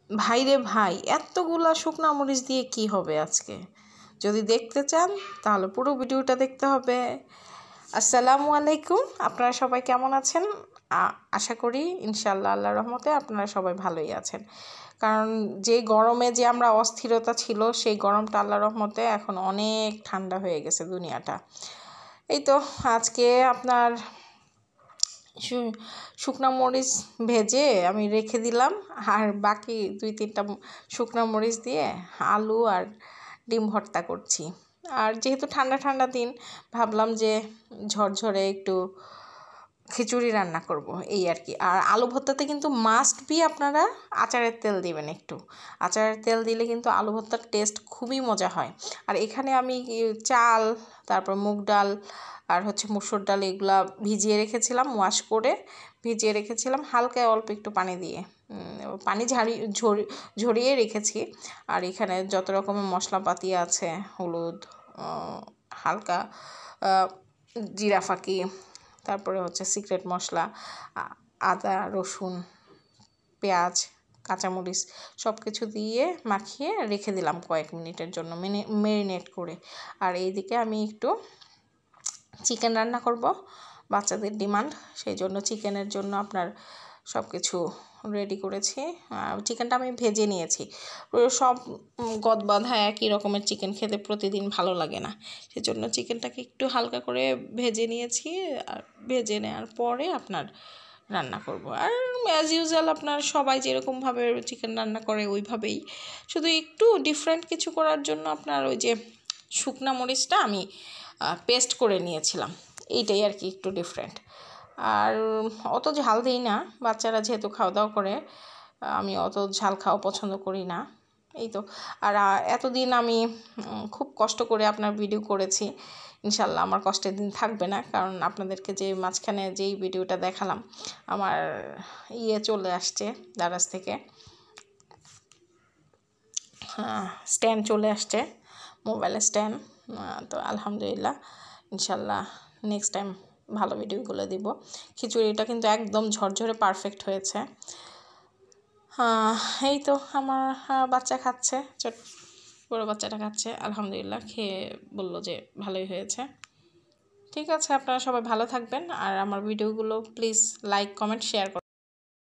ভাই রে ভাই, এতগুলা শুকনা মরিচ দিয়ে কি হবে আজকে? যদি দেখতে চান তাহলে পুরো ভিডিওটা দেখতে হবে। আসসালামু আলাইকুম, আপনারা সবাই কেমন আছেন? আশা করি ইনশাআল্লাহ আল্লাহর রহমতে আপনারা সবাই ভালোই আছেন। কারণ যে গরমে যে আমরা অস্থিরতা ছিল, সেই গরমটা আল্লাহর রহমতে এখন অনেক ঠান্ডা হয়ে গেছে দুনিয়াটা। এই তো আজকে আপনার শুকনা মরিচ ভেজে আমি রেখে দিলাম, আর বাকি 2-3টা শুকনা মরিচ দিয়ে আলু আর ডিম ভর্তা করছি। আর যেহেতু ঠান্ডা ঠান্ডা দিন, ভাবলাম যে ঝরঝরে একটু খিচুড়ি রান্না করব, এই আর কি। আর আলু ভর্তাতে কিন্তু মাস্ট বি আপনারা আচারের তেল দিবেন একটু। আচারের তেল দিলে কিন্তু আলু ভর্তার টেস্ট খুবই মজা হয়। আর এখানে আমি চাল, তারপর মুগ ডাল আর মুসুর ডাল এগুলা ভিজিয়ে রেখেছিলাম, ওয়াশ করে ভিজিয়ে রেখেছিলাম হালকা অল্প একটু পানি দিয়ে, পানি ঝরিয়ে রেখেছি। আর এখানে যত রকমের মশলাপাতি আছে, হলুদ, হালকা জিরা ফাঁকি, তারপরে সিক্রেট মশলা, আদা রসুন পেঁয়াজ কাঁচামরিচ সব কিছু দিয়ে মাখিয়ে রেখে দিলাম কয়েক মিনিটের জন্য ম্যারিনেট করে। আর এইদিকে আমি একটু চিকেন রান্না করব, বাচ্চাদের ডিমান্ড, সেই জন্য চিকেনের জন্য আপনার সব কিছু রেডি করেছি। চিকেনটা আমি ভেজে নিয়েছি। সব গদবাঁধা একই রকমের চিকেন খেতে প্রতিদিন ভালো লাগে না, সেজন্য চিকেনটাকে একটু হালকা করে ভেজে নিয়েছি। আর ভেজে নেওয়ার পরে আপনার রান্না করব। আর অ্যাজ ইউজুয়াল আপনার সবাই যেরকমভাবে চিকেন রান্না করে ওইভাবেই, শুধু একটু ডিফারেন্ট কিছু করার জন্য আপনার ওই যে শুকনা মরিচটা আমি পেস্ট করে নিয়েছিলাম, এইটাই আর কি একটু ডিফারেন্ট। আর অত ঝাল দিই না, বাচ্চারা যেহেতু খাওয়া দাওয়া করে, আমি অত ঝাল খাওয়া পছন্দ করি না। এই তো। আর এতদিন আমি খুব কষ্ট করে আপনার ভিডিও করেছি, ইনশাল্লাহ আমার কষ্টের দিন থাকবে না। কারণ আপনাদেরকে যে মাঝখানে যেই ভিডিওটা দেখালাম, আমার চলে আসছে দারাজ থেকে, স্ট্যান্ড চলে আসছে, মোবাইলের স্ট্যান্ড। তো আলহামদুলিল্লাহ, ইনশাল্লাহ নেক্সট টাইম ভালো ভিডিওগুলো দিব। খিচুড়িটা কিন্তু একদম ঝরঝরে পারফেক্ট হয়েছে। এই তো আমার বাচ্চা খাচ্ছে, বড় বাচ্চাটা খাচ্ছে, আলহামদুলিল্লাহ খেয়ে বলল যে ভালোই হয়েছে। ঠিক আছে, আপনারা সবাই ভালো থাকবেন। আর আমার ভিডিওগুলো প্লিজ লাইক কমেন্ট শেয়ার করবেন।